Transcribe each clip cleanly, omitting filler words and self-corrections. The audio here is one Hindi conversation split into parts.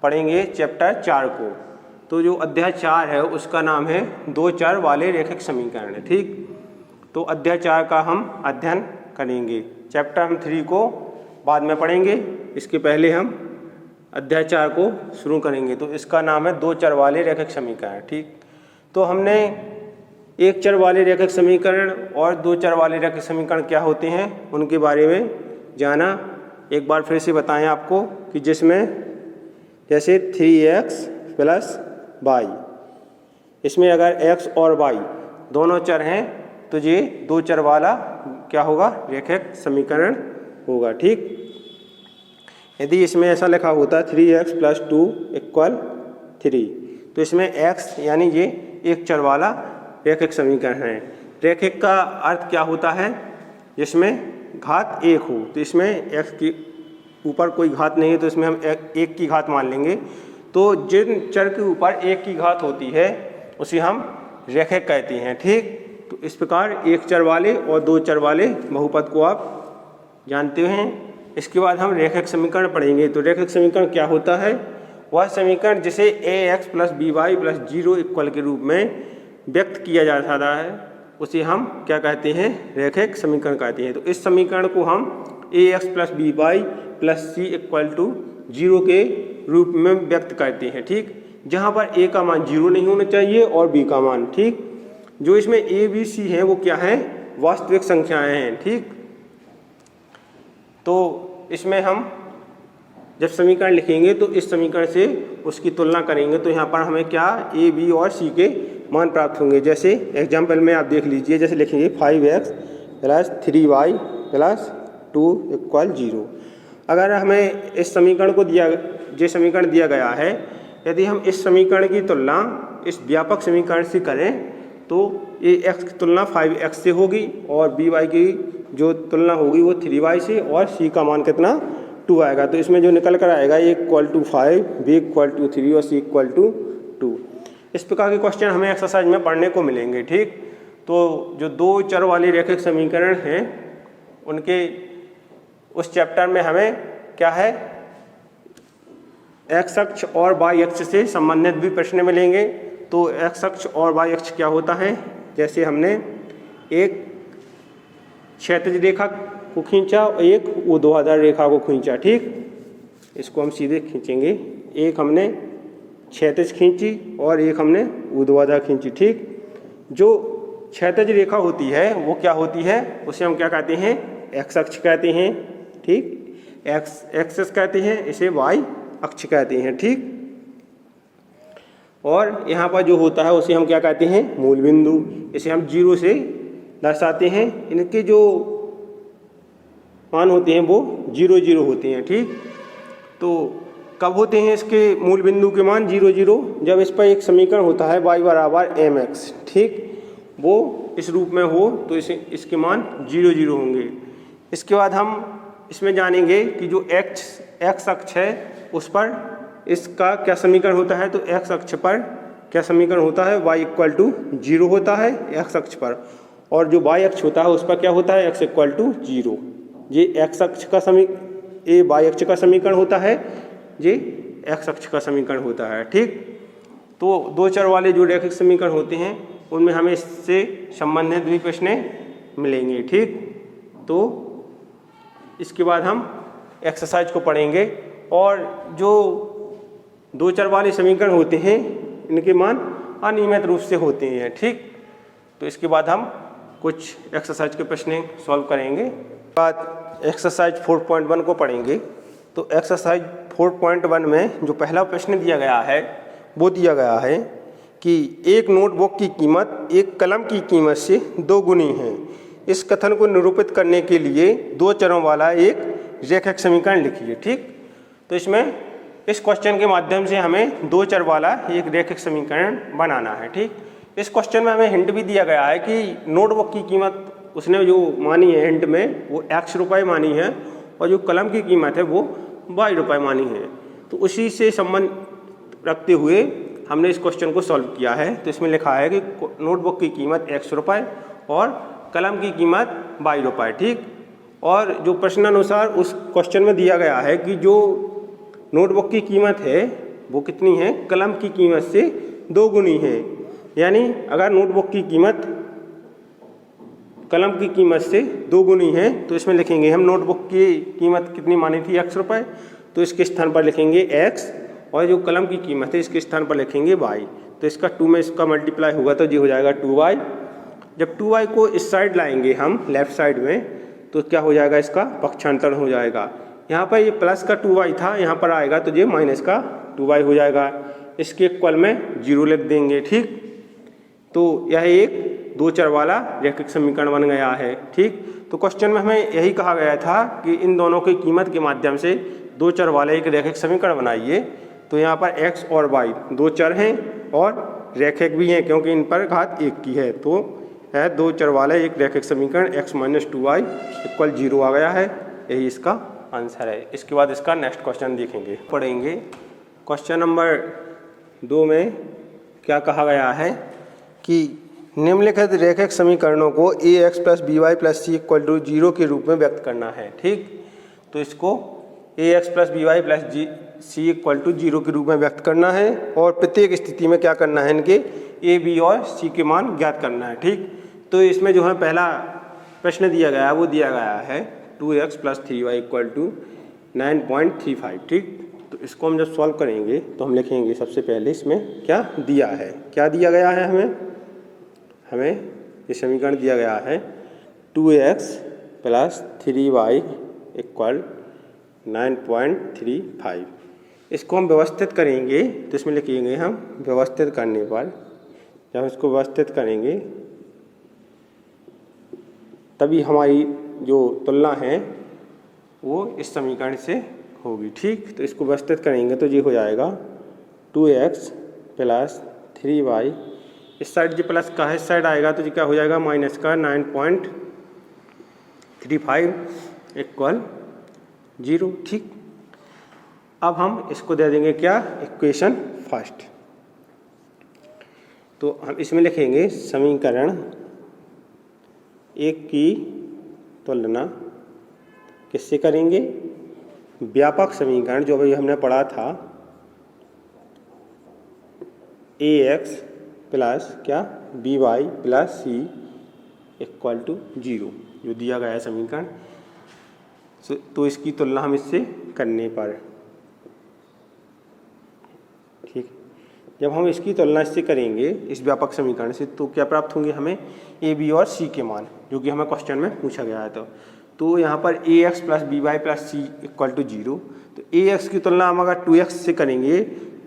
पढ़ेंगे चैप्टर 4 को। तो जो अध्याय 4 है उसका नाम है दो चर वाले रैखिक समीकरण। ठीक, तो अध्याय 4 का हम अध्ययन करेंगे। चैप्टर हम 3 को बाद में पढ़ेंगे, इसके पहले हम अध्याय 4 को शुरू करेंगे। तो इसका नाम है दो चर वाले रैखिक समीकरण। ठीक, तो हमने एक चर वाले रैखिक समीकरण और दो चर वाले रैखिक समीकरण क्या होते हैं उनके बारे में जाना। एक बार फिर से बताएं आपको कि जिसमें जैसे 3x प्लस वाई, इसमें अगर x और y दोनों चर हैं तो ये दो चर वाला क्या होगा, रैखिक समीकरण होगा। ठीक, यदि इसमें ऐसा लिखा होता 3x प्लस 2 इक्वल 3, तो इसमें x यानी ये एक चर वाला रैखिक समीकरण है। रैखिक का अर्थ क्या होता है, जिसमें घात एक हो। तो इसमें x के ऊपर कोई घात नहीं है तो इसमें हम एक की घात मान लेंगे। तो जिन चर के ऊपर एक की घात होती है उसे हम रैखिक कहते हैं। ठीक, तो इस प्रकार एक चर वाले और दो चर वाले बहुपद को आप जानते हैं। इसके बाद हम रैखिक समीकरण पढ़ेंगे। तो रैखिक समीकरण क्या होता है, वह समीकरण जिसे ax plus by plus 0 equal के रूप में व्यक्त किया जा सकता है उसे हम क्या कहते हैं, रैखिक समीकरण कहते हैं। तो इस समीकरण को हम ax plus by plus c equal to 0 के रूप में व्यक्त करते हैं। ठीक, जहाँ पर a का मान 0 नहीं होना चाहिए और b का मान। ठीक, जो इसमें a b c है वो क्या है, वास्तविक संख्याएं हैं। ठीक, तो इसमें हम जब समीकरण लिखेंगे तो इस समीकरण से उसकी तुलना करेंगे। तो यहाँ पर हमें क्या a b और c के मान प्राप्त होंगे। जैसे एग्जाम्पल में आप देख लीजिए, जैसे लिखेंगे 5x plus 3y plus 2 equal 0। अगर हमें इस समीकरण को जो समीकरण दिया गया है, यदि हम इस समीकरण की तुलना इस व्यापक समीकरण से करें तो ये x की तुलना 5x से होगी और by की जो तुलना होगी वो 3y से, और c का मान कितना 2 आएगा। तो इसमें जो निकल कर आएगा a equal to 5, b equal to 3 और c इक्वल टू 2। इस प्रकार के क्वेश्चन हमें एक्सरसाइज में पढ़ने को मिलेंगे। ठीक, तो जो दो चर वाले रैखिक समीकरण हैं उनके उस चैप्टर में हमें क्या है, x अक्ष और y अक्ष से संबंधित भी प्रश्न मिलेंगे। तो x अक्ष और y अक्ष क्या होता है, जैसे हमने एक क्षैतिज रेखा को खींचा और एक ऊर्ध्वाधर रेखा को खींचा। ठीक, इसको हम सीधे खींचेंगे, एक हमने क्षैतिज खींची और एक हमने ऊर्ध्वाधर खींची। ठीक, जो क्षैतिज रेखा होती है वो क्या होती है, उसे हम क्या कहते हैं, x अक्ष कहते हैं। ठीक, एक्सिस कहते हैं, इसे y अक्ष कहते हैं। ठीक, और यहाँ पर जो होता है उसे हम क्या कहते हैं, मूल बिंदु। इसे हम 0 से दर्शाते हैं। इनके जो मान होते हैं वो 0 0 होते हैं। ठीक, तो कब होते हैं इसके मूल बिंदु के मान 0 0, जब इस पर एक समीकरण होता है y बराबर mx। ठीक, वो इस रूप में हो तो इसके मान 0 0 होंगे। इसके बाद हम इसमें जानेंगे कि जो x अक्ष है उस पर इसका क्या समीकरण होता है। तो x अक्ष पर क्या समीकरण होता है, y इक्वल टू 0 होता है x अक्ष पर, और जो y अक्ष होता है उस पर क्या होता है, x इक्वल टू 0। ये x अक्ष का y अक्ष का समीकरण होता है, ये x अक्ष का समीकरण होता है। ठीक, तो दो चर वाले जो रैखिक समीकरण होते हैं उनमें हमें इससे संबंधित भी प्रश्न मिलेंगे। ठीक, तो इसके बाद हम एक्सरसाइज को पढ़ेंगे। और जो दो चर वाले समीकरण होते हैं इनके मान अनियमित रूप से होते हैं। ठीक, तो इसके बाद हम कुछ एक्सरसाइज के प्रश्न सॉल्व करेंगे। बाद एक्सरसाइज 4.1 को पढ़ेंगे। तो एक्सरसाइज 4.1 में जो पहला प्रश्न दिया गया है वो दिया गया है कि एक नोटबुक की कीमत एक कलम की कीमत से 2 गुनी है। इस कथन को निरूपित करने के लिए दो चरों वाला एक रैखिक समीकरण लिखिए। ठीक, तो इसमें इस क्वेश्चन के माध्यम से हमें दो चर वाला एक रैखिक समीकरण बनाना है। ठीक, इस क्वेश्चन में हमें हिंट भी दिया गया है कि नोटबुक की कीमत उसने जो मानी है हिंट में वो x रुपये मानी है और जो कलम की कीमत है वो y रुपये मानी है। तो उसी से संबंध रखते हुए हमने इस क्वेश्चन को सॉल्व किया है। तो इसमें लिखा है कि नोटबुक की कीमत x रुपये और कलम की कीमत y रुपये। ठीक, और जो प्रश्नानुसार उस क्वेश्चन में दिया गया है कि जो नोटबुक की कीमत है वो कितनी है, कलम की कीमत से 2 गुनी है। यानी अगर नोटबुक की कीमत कलम की कीमत से 2 गुनी है तो इसमें लिखेंगे हम नोटबुक की कीमत कितनी मानी थी, x रुपये, तो इसके स्थान पर लिखेंगे x, और जो कलम की कीमत है इसके स्थान पर लिखेंगे y। तो इसका 2 में इसका मल्टीप्लाई होगा तो ये हो जाएगा 2y। जब 2y को इस साइड लाएंगे हम लेफ्ट साइड में तो क्या हो जाएगा, इसका पक्षांतरण हो जाएगा। यहाँ पर ये प्लस का 2y था, यहाँ पर आएगा तो ये माइनस का 2y हो जाएगा। इसके इक्वल में 0 लिख देंगे। ठीक, तो यह एक 2 चर वाला रैखिक समीकरण बन गया है। ठीक, तो क्वेश्चन में हमें यही कहा गया था कि इन दोनों की कीमत के माध्यम से 2 चर वाले एक रैखिक समीकरण बनाइए। तो यहाँ पर x और y 2 चर हैं और रैखिक भी हैं क्योंकि इन पर घात 1 की है। तो है 2 चर वाला एक रैखिक समीकरण x - 2y इक्वल 0 आ गया है। यही इसका आंसर है। इसके बाद इसका नेक्स्ट क्वेश्चन देखेंगे, पढ़ेंगे। क्वेश्चन नंबर 2 में क्या कहा गया है कि निम्नलिखित रैखिक समीकरणों को ax + by + c = 0 के रूप में व्यक्त करना है। ठीक, तो इसको ax + by + c = 0 के रूप में व्यक्त करना है और प्रत्येक स्थिति में क्या करना है, इनके a, b और c के मान ज्ञात करना है। ठीक, तो इसमें जो है पहला प्रश्न दिया गया है वो दिया गया है 2x + 3y = 9.35। ठीक, तो इसको हम जब सॉल्व करेंगे तो हम लिखेंगे सबसे पहले इसमें क्या दिया है, क्या दिया गया है हमें ये समीकरण दिया गया है 2x + 3y = 9.35। इसको हम व्यवस्थित करेंगे तो इसमें लिखेंगे हम व्यवस्थित करने पर, जब इसको व्यवस्थित करेंगे तभी हमारी जो तुलना है वो इस समीकरण से होगी। ठीक, तो इसको व्यवस्थित करेंगे तो ये हो जाएगा 2x + 3y, इस साइड जो प्लस का है इस साइड आएगा तो ये क्या हो जाएगा, माइनस का 9.35 = 0। ठीक, अब हम इसको दे देंगे क्या, इक्वेशन फर्स्ट। तो हम इसमें लिखेंगे समीकरण 1 की तुलना किससे करेंगे, व्यापक समीकरण जो अभी हमने पढ़ा था ax + क्या by + c = 0 जो दिया गया है समीकरण। तो इसकी तुलना हम इससे करने पर, ठीक, जब हम इसकी तुलना इससे करेंगे इस व्यापक समीकरण से तो क्या प्राप्त होंगे हमें, a, b और c के मान, जो कि हमें क्वेश्चन में पूछा गया है। तो यहाँ पर ax + by + c = 0। तो ax की तुलना हम अगर 2x से करेंगे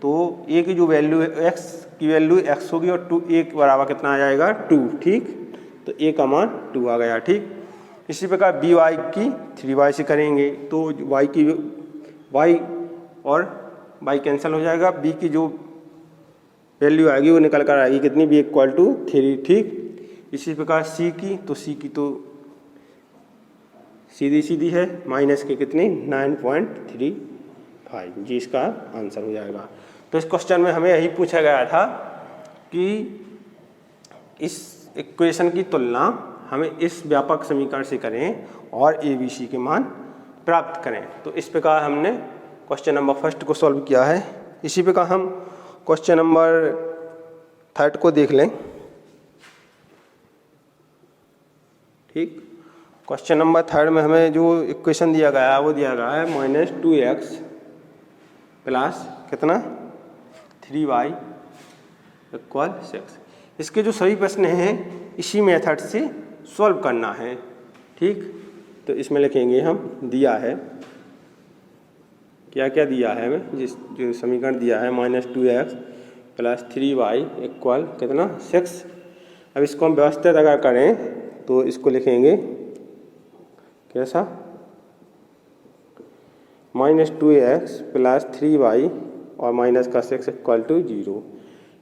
तो a की जो वैल्यू है x की वैल्यू x होगी और 2 a के बराबर कितना आ जाएगा 2। ठीक, तो a का मान 2 आ गया। ठीक, इसी प्रकार by की 3y से करेंगे तो y और y कैंसिल हो जाएगा, b की जो वैल्यू आएगी वो निकल कर आएगी कितनी, b = 3। ठीक, इसी प्रकार c की, तो c की तो सीधी सीधी है, माइनस के कितनी 9.35, जी इसका आंसर हो जाएगा। तो इस क्वेश्चन में हमें यही पूछा गया था कि इस इक्वेशन की तुलना हमें इस व्यापक समीकरण से करें और a, b, c के मान प्राप्त करें। तो इस प्रकार हमने क्वेश्चन नंबर फर्स्ट को सॉल्व किया है। इसी प्रकार हम क्वेश्चन नंबर थर्ड को देख लें। ठीक, क्वेश्चन नंबर थर्ड में हमें जो इक्वेशन दिया गया है वो दिया गया है -2x + कितना 3y = 6। इसके जो सभी प्रश्न हैं इसी मेथड से सॉल्व करना है। ठीक, तो इसमें लिखेंगे हम दिया है क्या क्या दिया है हमें, जिस जो समीकरण दिया है -2x + 3y = कितना 6। अब इसको हम व्यवस्थित अगर करें तो इसको लिखेंगे कैसा, -2x + 3y और माइनस का 6 = 0।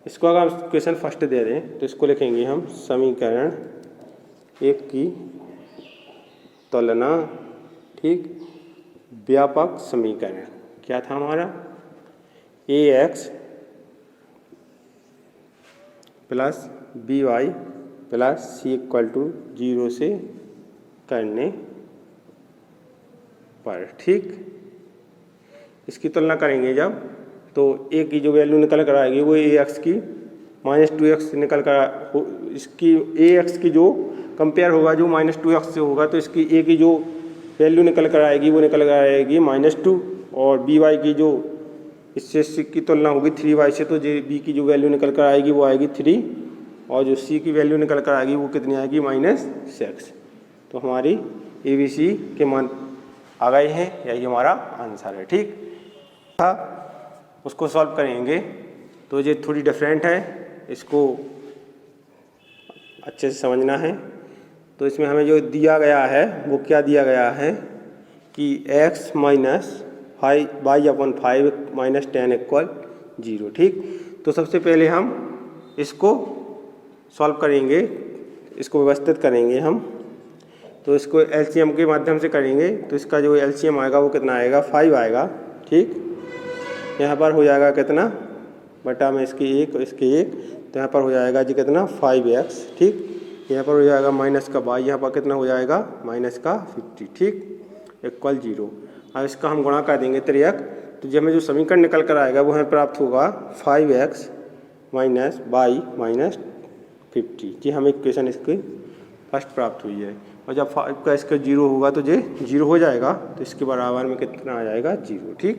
इसको अगर हम क्वेश्चन फर्स्ट दे दें तो इसको लिखेंगे हम समीकरण 1 की तुलना। ठीक, व्यापक समीकरण क्या था हमारा, ax + by + c = 0 से करने पर। ठीक, इसकी तुलना करेंगे जब तो ए की जो वैल्यू निकल कर आएगी वो ए एक्स की -2x निकल कर, इसकी ए एक्स की जो कंपेयर होगा जो -2x से होगा, तो इसकी ए की जो वैल्यू निकल कर आएगी वो निकल कर आएगी -2, और बी वाई की जो इससे की तुलना होगी 3y से, तो जे बी की जो वैल्यू निकल कर आएगी वो आएगी 3, और जो सी की वैल्यू निकल कर आएगी वो कितनी आएगी -6। तो हमारी ए बी सी के मान आ गए हैं, यही हमारा आंसर है। ठीक था, उसको सॉल्व करेंगे तो ये थोड़ी डिफरेंट है, इसको अच्छे से समझना है। तो इसमें हमें जो दिया गया है वो क्या दिया गया है कि x - 5y/5 - 10 = 0। ठीक, तो सबसे पहले हम इसको सॉल्व करेंगे, इसको व्यवस्थित करेंगे हम। तो इसको एलसीएम के माध्यम से करेंगे, तो इसका जो एलसीएम आएगा वो कितना आएगा 5 आएगा। ठीक, यहाँ पर हो जाएगा कितना बटा में इसके 1 और इसके 1, तो यहाँ पर हो जाएगा जी कितना 5x। ठीक, यहाँ पर हो जाएगा माइनस का y, यहाँ पर कितना हो जाएगा -50। ठीक, = 0। अब इसका हम गुणा कर देंगे 3x, तो जब हमें जो समीकरण निकल कर आएगा वो हमें प्राप्त होगा 5x - y - 50। जी हमें इक्वेशन इसकी फर्स्ट प्राप्त हुई है, और जब 5 का इसका 0 होगा तो ये 0 हो जाएगा, तो इसके बराबर में कितना आ जाएगा 0। ठीक,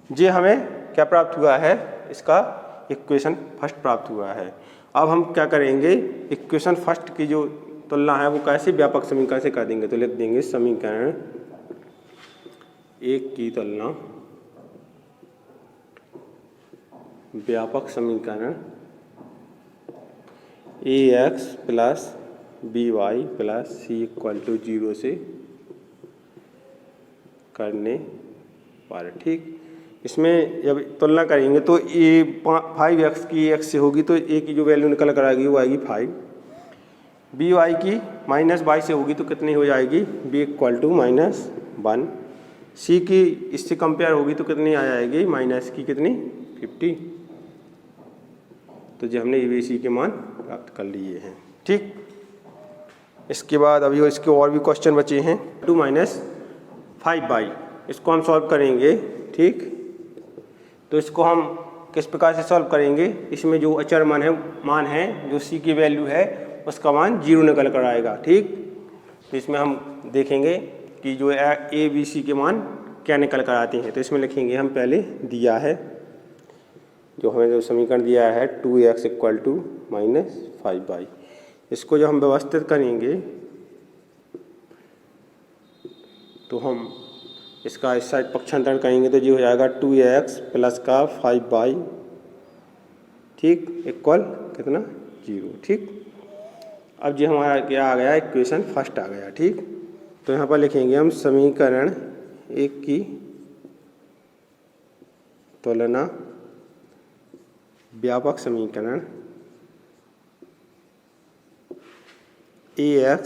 ये हमें क्या प्राप्त हुआ है, इसका इक्वेशन फर्स्ट प्राप्त हुआ है। अब हम क्या करेंगे, इक्वेशन फर्स्ट की जो तुलना है वो कैसे व्यापक समीकरण से कर देंगे। तो लिख देंगे समीकरण 1 की तुलना व्यापक समीकरण ax + by + c = 0 से करने पर। ठीक, इसमें जब तुलना करेंगे तो ए 5x की x से होगी, तो a की जो वैल्यू निकल कर आएगी वो आएगी 5, बी वाई की -y से होगी तो कितनी हो जाएगी b = -1, c की इससे कंपेयर होगी तो कितनी आ जाएगी माइनस की कितनी 50। तो जो हमने ए बी सी के मान प्राप्त कर लिए हैं। ठीक, इसके बाद अभी इसके और भी क्वेश्चन बचे हैं। 2 - 5y, इसको हम सॉल्व करेंगे। ठीक, तो इसको हम किस प्रकार से सॉल्व करेंगे, इसमें जो अचर मान है जो c की वैल्यू है उसका मान 0 निकल कर आएगा। ठीक, तो इसमें हम देखेंगे कि जो ए बी सी के मान क्या निकल कर आते हैं। तो इसमें लिखेंगे हम पहले दिया है जो हमें जो समीकरण दिया है 2x = -5y, इसको जब हम व्यवस्थित करेंगे तो हम इसका इस साइड पक्षांतरण करेंगे, तो ये हो जाएगा 2x + का 5y। ठीक, इक्वल कितना 0। ठीक, अब ये हमारा क्या आ गया, इक्वेशन फर्स्ट आ गया। ठीक, तो यहाँ पर लिखेंगे हम समीकरण 1 की तुलना व्यापक समीकरण ax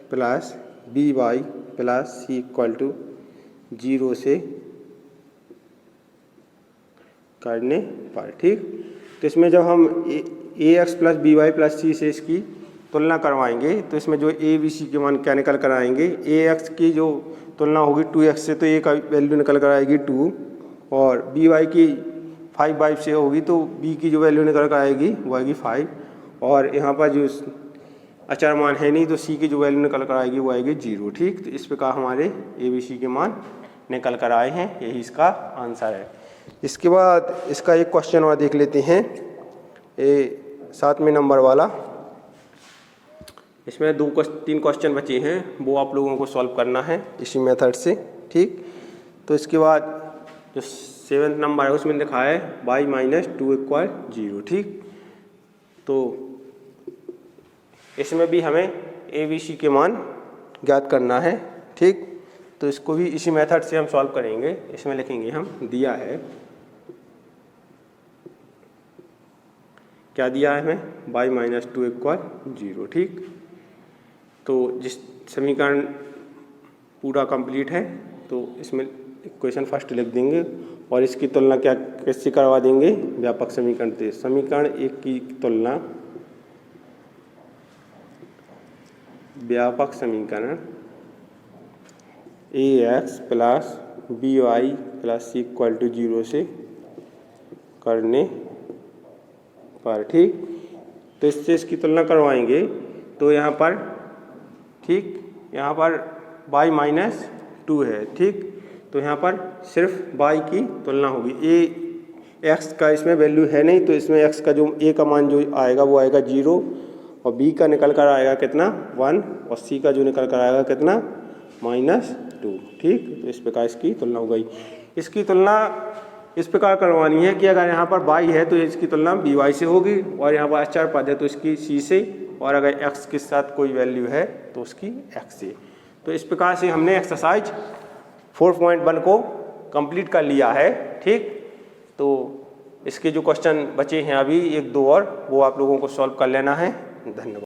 + by + c = 0 से करने पर। ठीक, तो इसमें जब हम ax + by + c से इसकी तुलना करवाएंगे तो इसमें जो ए बी सी के मान क्या निकल कर आएंगे, ax की जो तुलना होगी 2x से तो a का वैल्यू निकल कर आएगी 2, और by की 5y से होगी तो b की जो वैल्यू निकल कर आएगी वो आएगी 5, और यहाँ पर जो अचर मान है नहीं तो c की जो वैल्यू निकल कर आएगी वो आएगी 0। ठीक, तो इस प्रकार हमारे ए बी सी के मान निकल कर आए हैं, यही इसका आंसर है। इसके बाद इसका एक क्वेश्चन और देख लेते हैं, 7वें नंबर वाला। इसमें 3 क्वेश्चन बचे हैं, वो आप लोगों को सॉल्व करना है इसी मेथड से। ठीक, तो इसके बाद जो 7वां नंबर है उसमें लिखा है y - 2 = 0। ठीक, तो इसमें भी हमें ए बी सी के मान ज्ञात करना है। ठीक, तो इसको भी इसी मेथड से हम सॉल्व करेंगे। इसमें लिखेंगे हम दिया है, क्या दिया है हमें y - 2 = 0। ठीक, तो जिस समीकरण पूरा कंप्लीट है तो इसमें इक्वेशन फर्स्ट लिख देंगे और इसकी तुलना क्या किससे करवा देंगे, व्यापक समीकरण से। समीकरण 1 की तुलना व्यापक समीकरण ax + by + c = 0 से करने पर, ठीक। तो इससे इसकी तुलना करवाएंगे तो यहाँ पर, ठीक, यहाँ पर y माइनस 2 है, ठीक। तो यहाँ पर सिर्फ y की तुलना होगी। a x का इसमें वैल्यू है नहीं, तो इसमें x का जो a का मान जो आएगा वो आएगा 0, और b का निकल कर आएगा कितना 1, और c का जो निकल कर आएगा कितना -2, ठीक। तो इस प्रकार इसकी तुलना हो गई। इसकी तुलना इस प्रकार करवानी है कि अगर यहाँ पर y है तो इसकी तुलना by से होगी, और यहाँ पर अचर पद है तो इसकी c से, और अगर x के साथ कोई वैल्यू है तो उसकी x से। तो इस प्रकार से हमने एक्सरसाइज 4.1 को कंप्लीट कर लिया है, ठीक। तो इसके जो क्वेश्चन बचे हैं अभी 1-2 और, वो आप लोगों को सॉल्व कर लेना है। धन्यवाद।